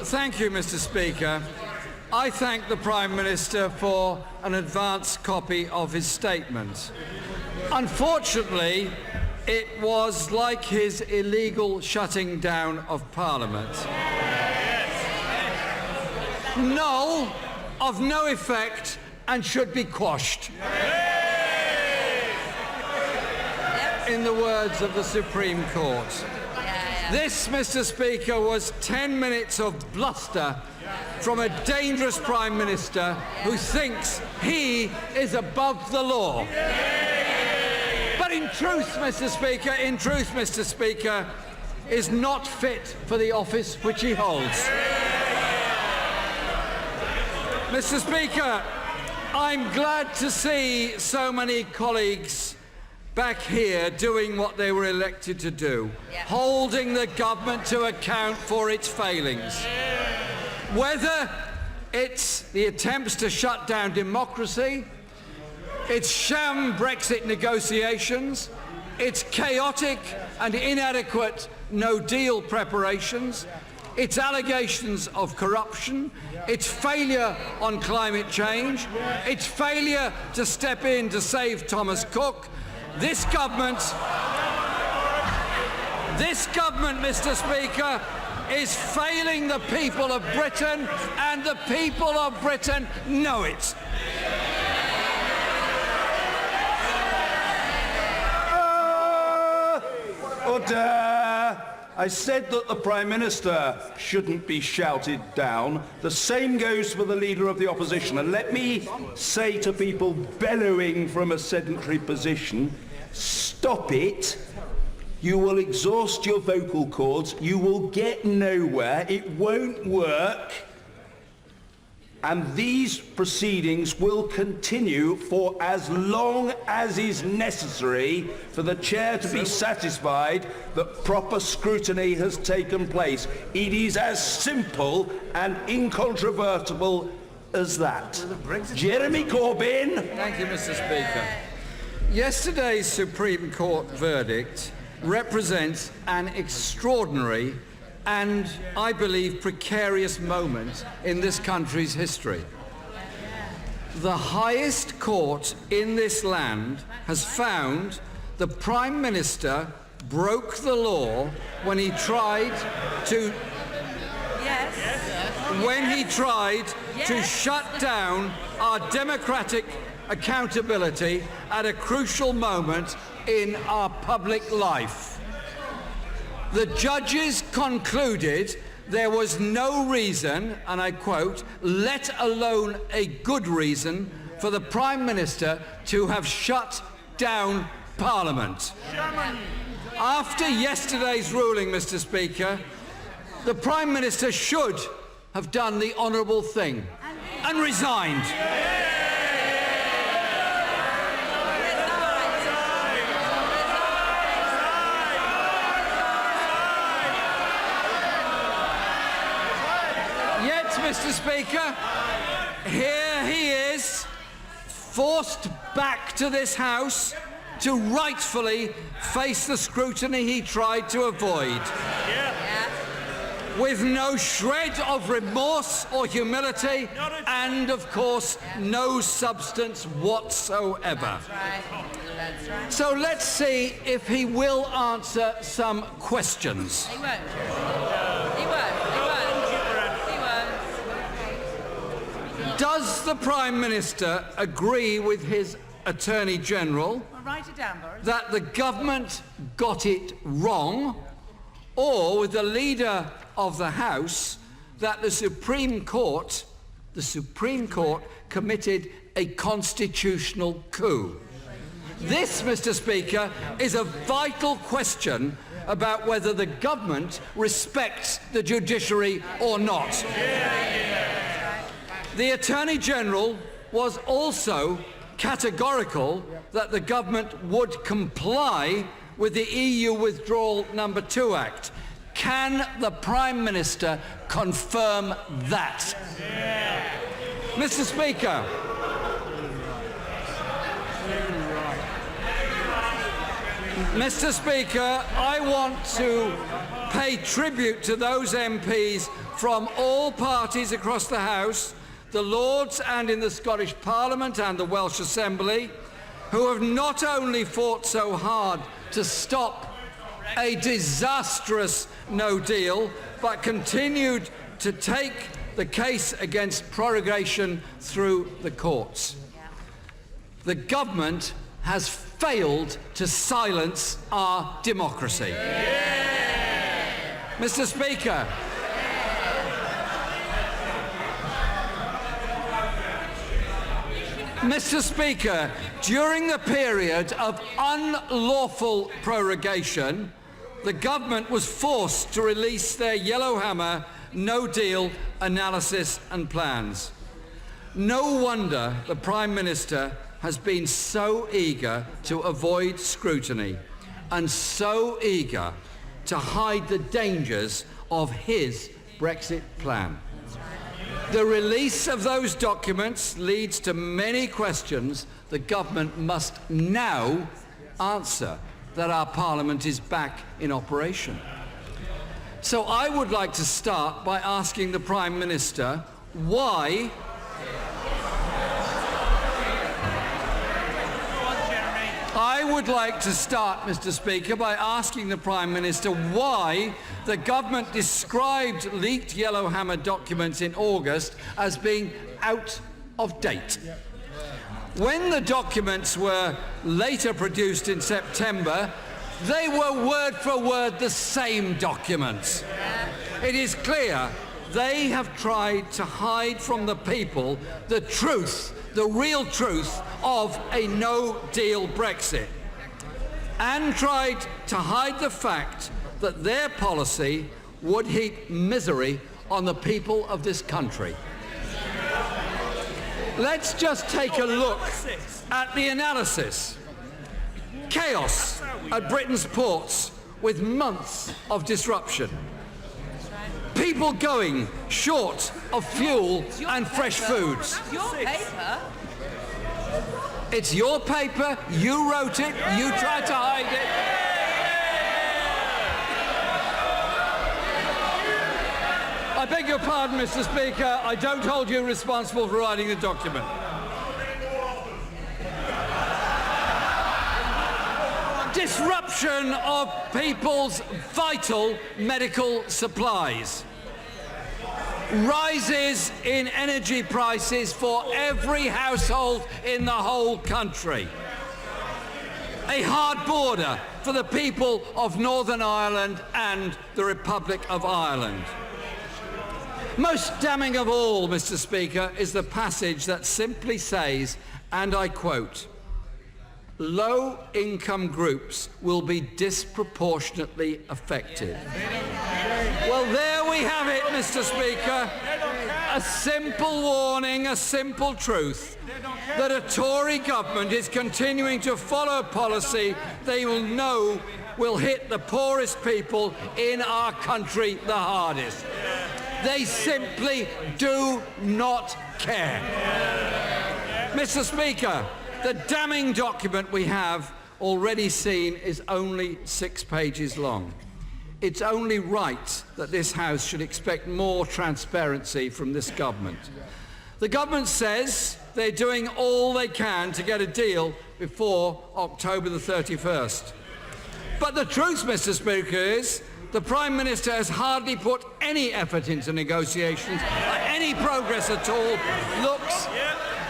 Thank you, Mr. Speaker. I thank the Prime Minister for an advance copy of his statement. Unfortunately, it was like his illegal shutting down of Parliament. Null, of no effect, and should be quashed. In the words of the Supreme Court. This, Mr. Speaker, was 10 minutes of bluster from a dangerous Prime Minister who thinks he is above the law. But in truth, Mr. Speaker, is not fit for the office which he holds. Mr. Speaker, I'm glad to see so many colleagues back here doing what they were elected to do, holding the government to account for its failings. Whether it's the attempts to shut down democracy, its sham Brexit negotiations, its chaotic and inadequate no-deal preparations, its allegations of corruption, its failure on climate change, its failure to step in to save Thomas Cook, this government, Mr. Speaker, is failing the people of Britain, and the people of Britain know it. Order! I said that the Prime Minister shouldn't be shouted down. The same goes for the Leader of the Opposition. And let me say to people bellowing from a sedentary position, stop it. You will exhaust your vocal cords. You will get nowhere. It won't work. And these proceedings will continue for as long as is necessary for the Chair to be satisfied that proper scrutiny has taken place. It is as simple and incontrovertible as that. Jeremy Corbyn. Thank you, Mr. Speaker. Yesterday's Supreme Court verdict represents an extraordinary and, I believe, precarious moment in this country's history. The highest court in this land has found the Prime Minister broke the law when he tried to to shut down our democratic accountability at a crucial moment in our public life. The judges concluded there was no reason, and I quote, let alone a good reason, for the Prime Minister to have shut down Parliament. After yesterday's ruling, Mr. Speaker, the Prime Minister should have done the honourable thing and resigned. Mr. Speaker, here he is, forced back to this House to rightfully face the scrutiny he tried to avoid. With no shred of remorse or humility, and, of course, no substance whatsoever. That's right. So let's see if he will answer some questions. He won't. He won't. Does the Prime Minister agree with his Attorney General Write it down, Boris. that the government got it wrong, or with the Leader of the House that the Supreme Court committed a constitutional coup? This, Mr. Speaker, is a vital question about whether the government respects the judiciary or not. The Attorney General was also categorical that the government would comply with the EU Withdrawal No. 2 Act. Can the Prime Minister confirm that? Mr. Speaker, I want to pay tribute to those MPs from all parties across the House, the Lords and in the Scottish Parliament and the Welsh Assembly, who have not only fought so hard to stop a disastrous no deal, but continued to take the case against prorogation through the courts. The government has failed to silence our democracy. Mr. Speaker, Mr. Speaker, during the period of unlawful prorogation, the government was forced to release their Yellowhammer no-deal analysis and plans. No wonder the Prime Minister has been so eager to avoid scrutiny and so eager to hide the dangers of his Brexit plan. The release of those documents leads to many questions the government must now answer that our Parliament is back in operation. So I would like to start by asking the Prime Minister why Mr. Speaker, by asking the Prime Minister why the government described leaked Yellowhammer documents in August as being out of date. When the documents were later produced in September, they were word for word the same documents. It is clear they have tried to hide from the people the truth, the real truth of a no-deal Brexit, and tried to hide the fact that their policy would heap misery on the people of this country. Let's just take a look at the analysis. Chaos at Britain's ports with months of disruption. People going short of fuel and fresh foods. Your paper? It's your paper, you wrote it, you tried to hide it. I beg your pardon, Mr. Speaker, I don't hold you responsible for writing the document. Disruption of people's vital medical supplies. Rises in energy prices for every household in the whole country. A hard border for the people of Northern Ireland and the Republic of Ireland. Most damning of all, Mr. Speaker, is the passage that simply says, and I quote, "Low-income groups will be disproportionately affected." Well, there we have it, Mr. Speaker. A simple warning, a simple truth, that a Tory government is continuing to follow a policy they will know will hit the poorest people in our country the hardest. They simply do not care. Mr. Speaker, the damning document we have already seen is only 6 pages long. It's only right that this House should expect more transparency from this government. The government says they're doing all they can to get a deal before October the 31st. But the truth, Mr. Speaker, is the Prime Minister has hardly put any effort into negotiations, any progress at all, looks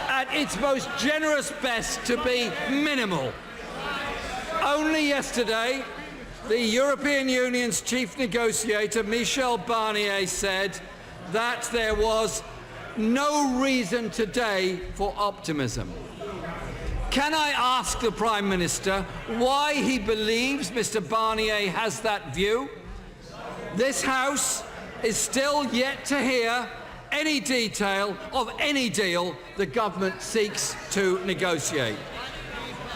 at its most generous best to be minimal. Only yesterday, the European Union's chief negotiator, Michel Barnier, said that there was no reason today for optimism. Can I ask the Prime Minister why he believes Mr. Barnier has that view? This House is still yet to hear any detail of any deal the government seeks to negotiate.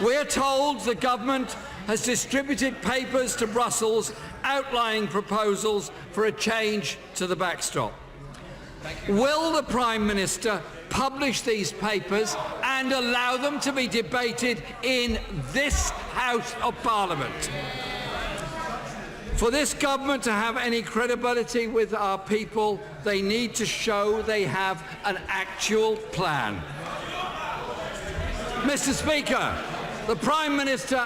We're told the government has distributed papers to Brussels outlining proposals for a change to the backstop. Will the Prime Minister publish these papers and allow them to be debated in this House of Parliament? For this government to have any credibility with our people, they need to show they have an actual plan. Mr. Speaker, the Prime Minister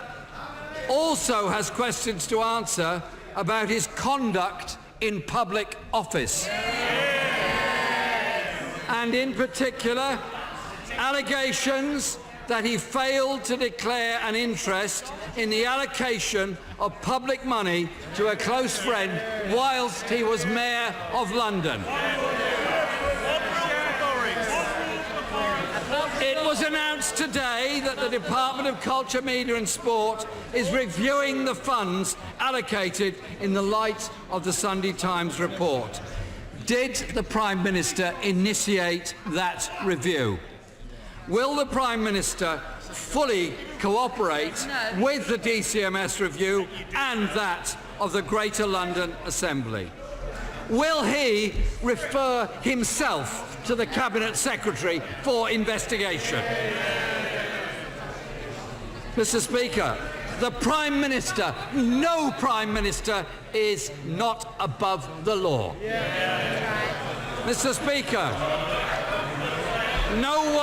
also has questions to answer about his conduct in public office. And in particular, allegations that he failed to declare an interest in the allocation of public money to a close friend whilst he was Mayor of London. It was announced today that the Department of Culture, Media and Sport is reviewing the funds allocated in the light of the Sunday Times report. Did the Prime Minister initiate that review? Will the Prime Minister fully cooperate with the DCMS review and that of the Greater London Assembly? Will he refer himself to the Cabinet Secretary for investigation? Mr. Speaker, the Prime Minister, no Prime Minister, is not above the law. Mr. Speaker, no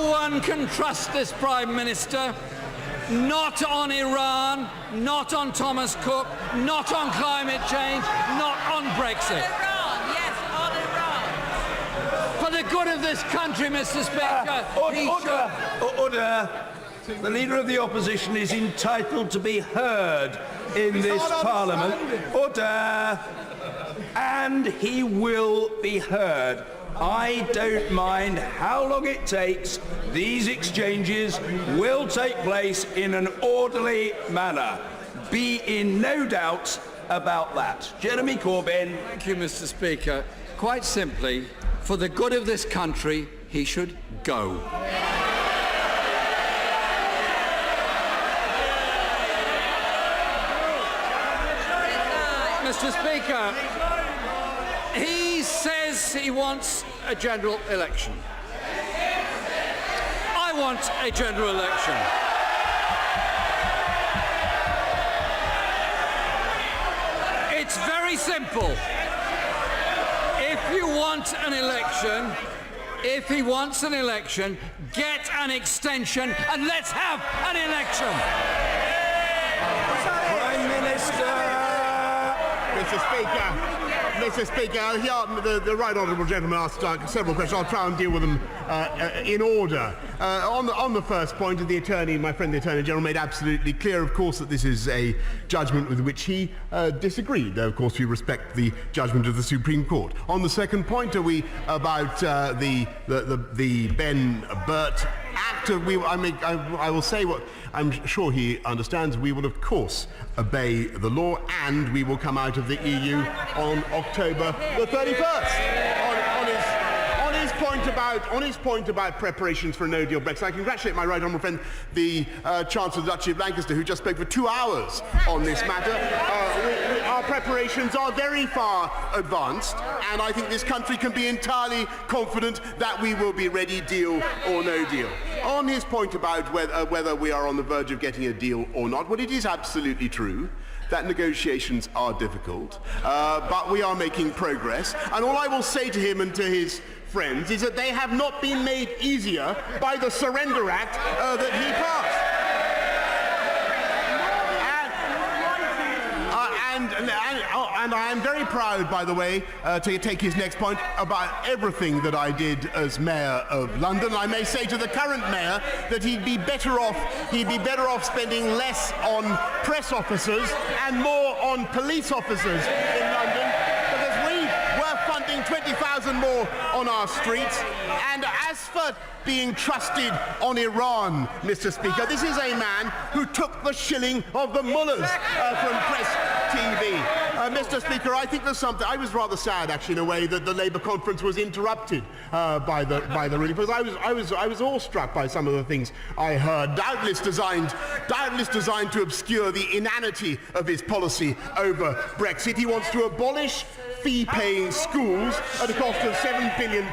one can trust this Prime Minister, not on Iran, not on Thomas Cook, not on climate change, not on Brexit. Iran, yes, on Iran. For the good of this country, Mr. Speaker, Order. The Leader of the Opposition is entitled to be heard in this Parliament. Order. And he will be heard. I don't mind how long it takes. These exchanges will take place in an orderly manner. Be in no doubt about that. Jeremy Corbyn. Thank you, Mr. Speaker. Quite simply, for the good of this country, he should go. Mr. Speaker, he says he wants a general election. I want a general election. It's very simple. If you want an election, if he wants an election, get an extension and let's have an election. Prime Minister. Mr. Speaker, the right honourable gentleman asked several questions. I'll try and deal with them in order. On the first point, my friend the Attorney General made absolutely clear, of course, that this is a judgment with which he disagreed. Though, of course, we respect the judgment of the Supreme Court. On the second point, are we about the Ben Burt Act? I will say what I'm sure he understands. We will, of course, obey the law, and we will come out of the EU on October the 31st. On his point about preparations for a no-deal Brexit, I congratulate my right honourable friend, the Chancellor of the Duchy of Lancaster, who just spoke for 2 hours on this matter. Our preparations are very far advanced, and I think this country can be entirely confident that we will be ready, deal or no deal. On his point about whether we are on the verge of getting a deal or not, well, it is absolutely true that negotiations are difficult, but we are making progress. And all I will say to him and to his friends is that they have not been made easier by the Surrender Act that he passed. And I am very proud, by the way, to take his next point, about everything that I did as Mayor of London. I may say to the current Mayor that he'd be better off spending less on press officers and more on police officers in London, because we were funding 20,000 more on our streets. And as for being trusted on Iran, Mr. Speaker, this is a man who took the shilling of the mullahs from Press TV. Mr. Speaker, I think there's something. I was rather sad, actually, in a way, that the Labour conference was interrupted by the ruling, because I was awestruck by some of the things I heard, doubtless designed to obscure the inanity of his policy over Brexit. He wants to abolish fee-paying schools at a cost of £7 billion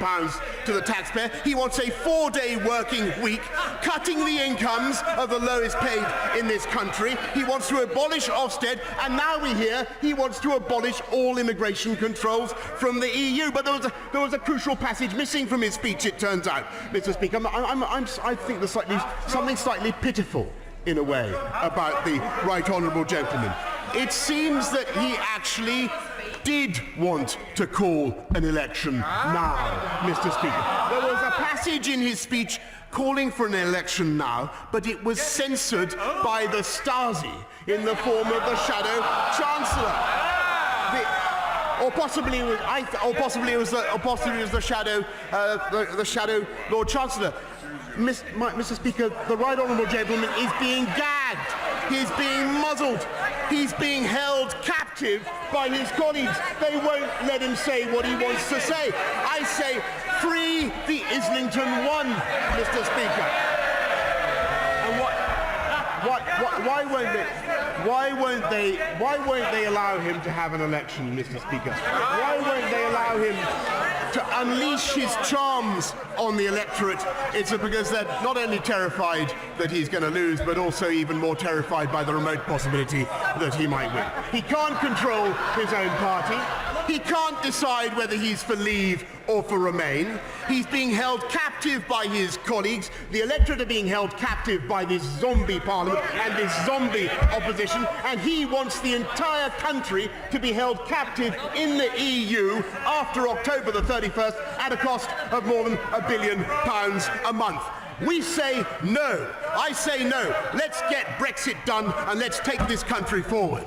to the taxpayer. He wants a 4-day working week, cutting the incomes of the lowest paid in this country. He wants to abolish Ofsted, and now we hear he wants to abolish all immigration controls from the EU. But there was a crucial passage missing from his speech, it turns out, Mr. Speaker. I think there's something slightly pitiful, in a way, about the right honourable gentleman. It seems that he actually did want to call an election now, Mr. Speaker. There was a passage in his speech calling for an election now, but it was censored by the Stasi in the form of the Shadow Chancellor. Or possibly it was the Shadow Lord Chancellor. Mr. Speaker, the right honourable gentleman is being gagged. He's being muzzled. He's being held captive by his colleagues. They won't let him say what he wants to say. I say, free the Islington One, Mr. Speaker. And why won't they allow him to have an election, Mr. Speaker? Why won't they allow him to unleash his charms on the electorate? It's because they're not only terrified that he's going to lose, but also even more terrified by the remote possibility that he might win. He can't control his own party. He can't decide whether he's for Leave or for Remain. He's being held captive by his colleagues. The electorate are being held captive by this zombie parliament and this zombie opposition, and he wants the entire country to be held captive in the EU after October the 31st at a cost of more than £1 billion a month. We say no. I say no. Let's get Brexit done and let's take this country forward.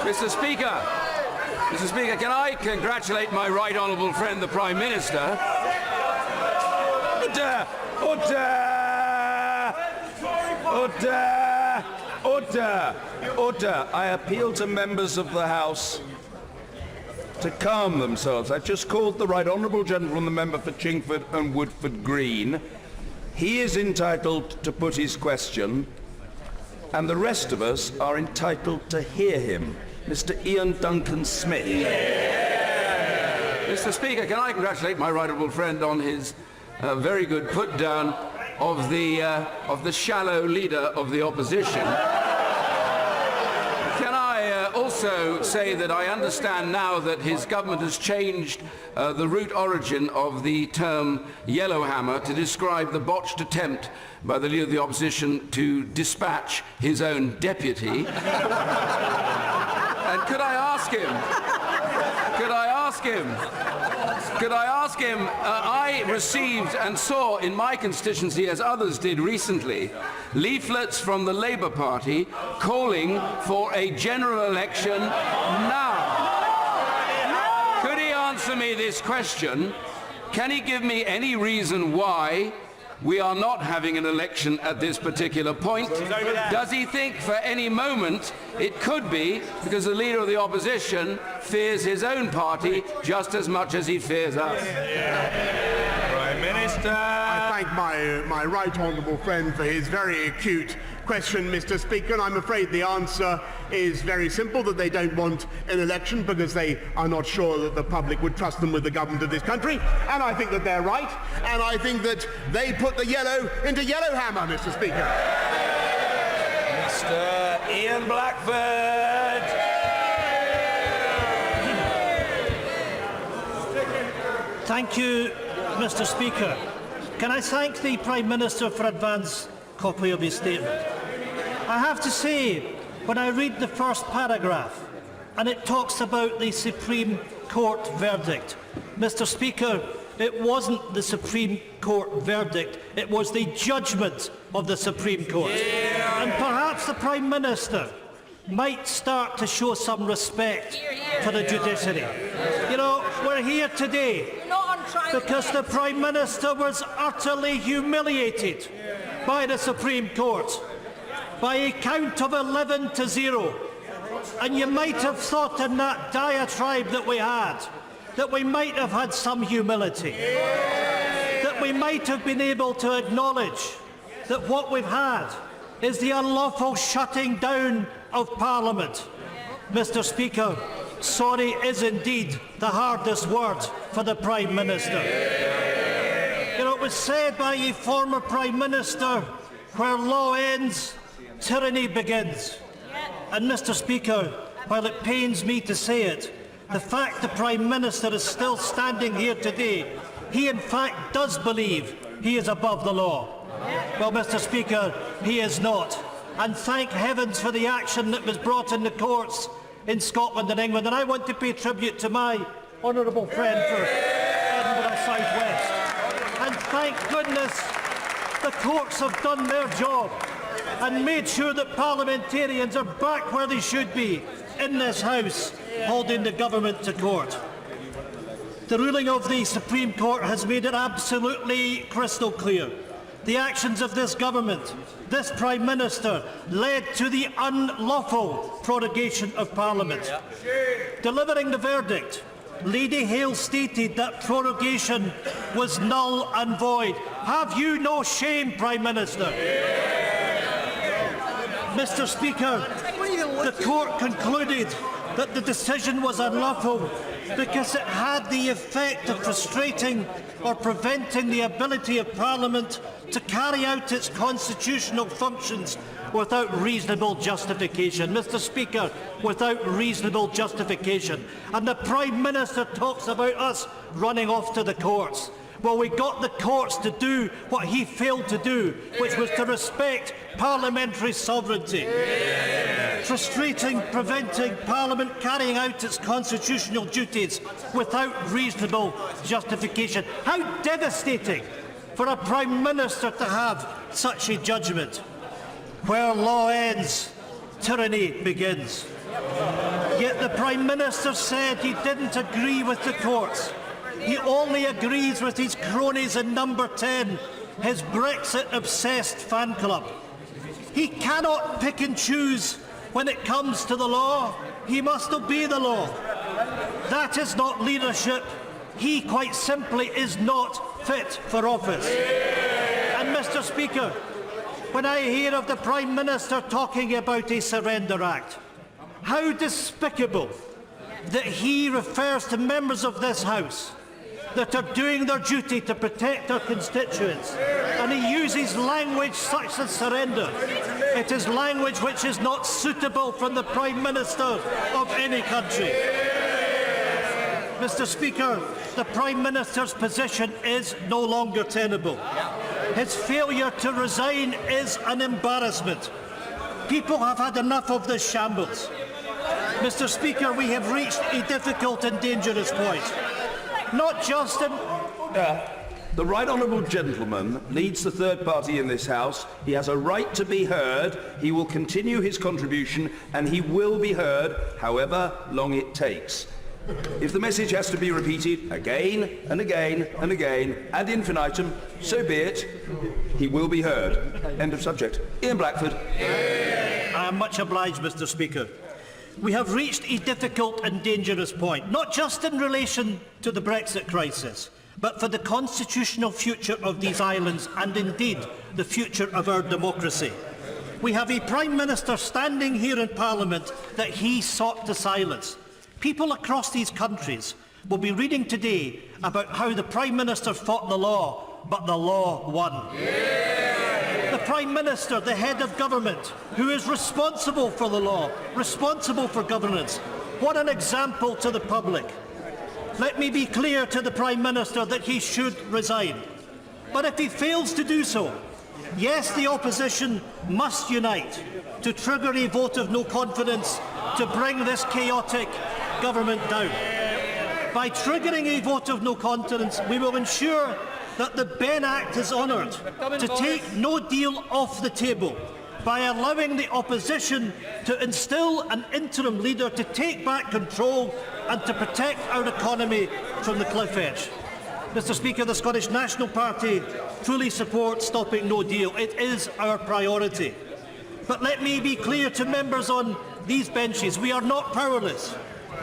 Mr. Speaker, can I congratulate my right honourable friend, the Prime Minister? Order! Order! Order! Order! Order! I appeal to members of the House to calm themselves. I've just called the right honourable gentleman, the member for Chingford and Woodford Green. He is entitled to put his question, and the rest of us are entitled to hear him. Mr. Ian Duncan Smith. Mr. Speaker, can I congratulate my right honourable friend on his very good put down of the shallow leader of the opposition. Can I also say that I understand now that his government has changed the root origin of the term yellowhammer to describe the botched attempt by the leader of the opposition to dispatch his own deputy. And could I ask him, I received and saw in my constituency, as others did recently, leaflets from the Labour Party calling for a general election now. Could he answer me this question? Can he give me any reason why we are not having an election at this particular point? Does he think for any moment it could be because the leader of the opposition fears his own party just as much as he fears us? Prime Minister. I thank my right honourable friend for his very acute question, Mr. Speaker, and I'm afraid the answer is very simple, that they don't want an election because they are not sure that the public would trust them with the government of this country, and I think that they're right, and I think that they put the yellow into yellowhammer, Mr. Speaker. Mr. Ian Blackford. Thank you, Mr. Speaker. Can I thank the Prime Minister for advance copy of his statement? I have to say when I read the first paragraph, and it talks about the Supreme Court verdict. Mr. Speaker, it wasn't the Supreme Court verdict, it was the judgment of the Supreme Court. Yeah. And perhaps the Prime Minister might start to show some respect for the judiciary. You know, we're here today because the Prime Minister was utterly humiliated by the Supreme Court by a count of 11-0. And you might have thought in that diatribe that we had that we might have had some humility, that we might have been able to acknowledge that what we've had is the unlawful shutting down of Parliament. Mr. Speaker, sorry is indeed the hardest word for the Prime Minister. You know, it was said by a former Prime Minister, where law ends, tyranny begins. And Mr. Speaker, while it pains me to say it, the fact the Prime Minister is still standing here today, he in fact does believe he is above the law. Well, Mr. Speaker, he is not. And thank heavens for the action that was brought in the courts in Scotland and England. And I want to pay tribute to my honourable friend for Edinburgh South West. And thank goodness the courts have done their job and made sure that parliamentarians are back where they should be, in this House, holding the government to court. The ruling of the Supreme Court has made it absolutely crystal clear. The actions of this government, this Prime Minister, led to the unlawful prorogation of Parliament. Delivering the verdict, Lady Hale stated that prorogation was null and void. Have you no shame, Prime Minister? Mr. Speaker, the court concluded that the decision was unlawful because it had the effect of frustrating or preventing the ability of Parliament to carry out its constitutional functions without reasonable justification. Mr. Speaker, without reasonable justification. And the Prime Minister talks about us running off to the courts. Well, we got the courts to do what he failed to do, which was to respect parliamentary sovereignty. Frustrating, preventing Parliament carrying out its constitutional duties without reasonable justification. How devastating for a Prime Minister to have such a judgment. Where law ends, tyranny begins. Yet the Prime Minister said he didn't agree with the courts. He only agrees with his cronies in Number 10, his Brexit-obsessed fan club. He cannot pick and choose when it comes to the law. He must obey the law. That is not leadership. He quite simply is not fit for office. And Mr. Speaker, when I hear of the Prime Minister talking about a Surrender Act, how despicable that he refers to members of this House that are doing their duty to protect our constituents, and he uses language such as surrender. It is language which is not suitable from the Prime Minister of any country. Mr. Speaker, the Prime Minister's position is no longer tenable. His failure to resign is an embarrassment. People have had enough of this shambles. Mr. Speaker, we have reached a difficult and dangerous point. Not just in... The right honourable gentleman leads the third party in this House. He has a right to be heard. He will continue his contribution and he will be heard however long it takes. If the message has to be repeated again and again and again ad infinitum, so be it. He will be heard. End of subject. Ian Blackford. I am much obliged, Mr. Speaker. We have reached a difficult and dangerous point, not just in relation to the Brexit crisis, but for the constitutional future of these islands and indeed the future of our democracy. We have a Prime Minister standing here in Parliament that he sought to silence. People across these countries will be reading today about how the Prime Minister fought the law, but the law won. The Prime Minister, the head of government, who is responsible for the law, responsible for governance. What an example to the public. Let me be clear to the Prime Minister that he should resign. But if he fails to do so, Yes, the opposition must unite to trigger a vote of no confidence to bring this chaotic government down. By triggering a vote of no confidence, we will ensure that the Benn Act is honoured to take no deal off the table by allowing the opposition to instil an interim leader to take back control and to protect our economy from the cliff edge. Mr Speaker, the Scottish National Party fully supports stopping no deal. It is our priority. But let me be clear to members on these benches, we are not powerless.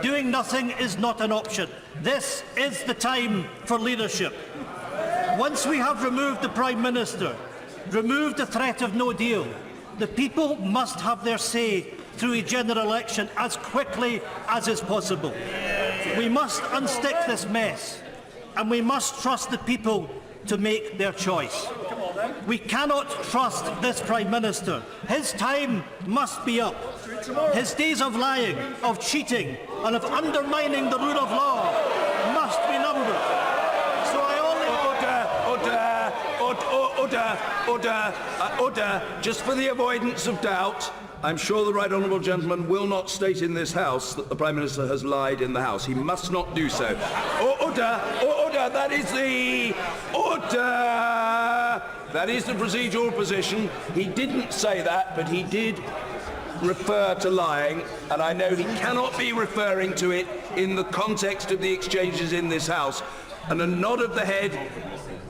Doing nothing is not an option. This is the time for leadership. Once we have removed the Prime Minister, removed the threat of no deal, the people must have their say through a general election as quickly as is possible. We must unstick this mess, and we must trust the people to make their choice. We cannot trust this Prime Minister. His time must be up. His days of lying, of cheating, and of undermining the rule of law must be numbered. So I only... Order. Just for the avoidance of doubt, I'm sure the right honourable gentleman will not state in this House that the Prime Minister has lied in the House. He must not do so. Order, that is the... Order! That is the procedural position. He didn't say that, but he did refer to lying, and I know he cannot be referring to it in the context of the exchanges in this House. And a nod of the head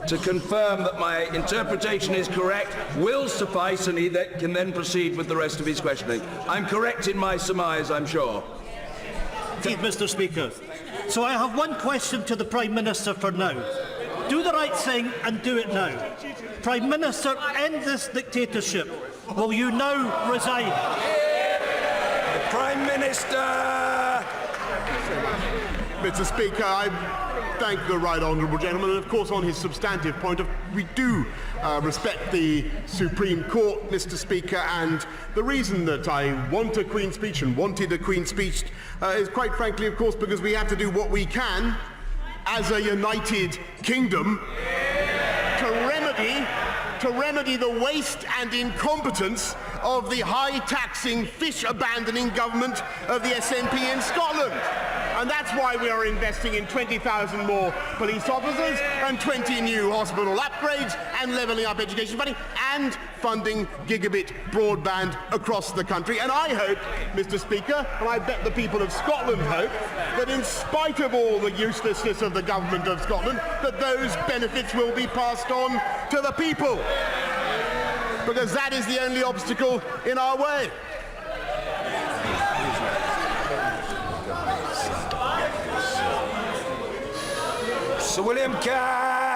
to confirm that my interpretation is correct will suffice, and he can then proceed with the rest of his questioning. I'm correct in my surmise, I'm sure. Indeed, Mr Speaker. So I have one question to the Prime Minister for now. Do the right thing and do it now. Prime Minister, end this dictatorship. Will you now resign? The Prime Minister! Mr Speaker, I thank the right honourable gentleman, and of course on his substantive point, we do respect the Supreme Court, Mr Speaker, and the reason that I want a Queen's speech and wanted a Queen's speech is quite frankly, of course, because we have to do what we can as a united kingdom to remedy the waste and incompetence of the high-taxing, fish-abandoning government of the SNP in Scotland. And that's why we are investing in 20,000 more police officers and 20 new hospital upgrades and levelling up education funding and funding gigabit broadband across the country. And I hope, Mr Speaker, and I bet the people of Scotland hope, that in spite of all the uselessness of the government of Scotland, that those benefits will be passed on to the people. Because that is the only obstacle in our way. Sir William Kerr!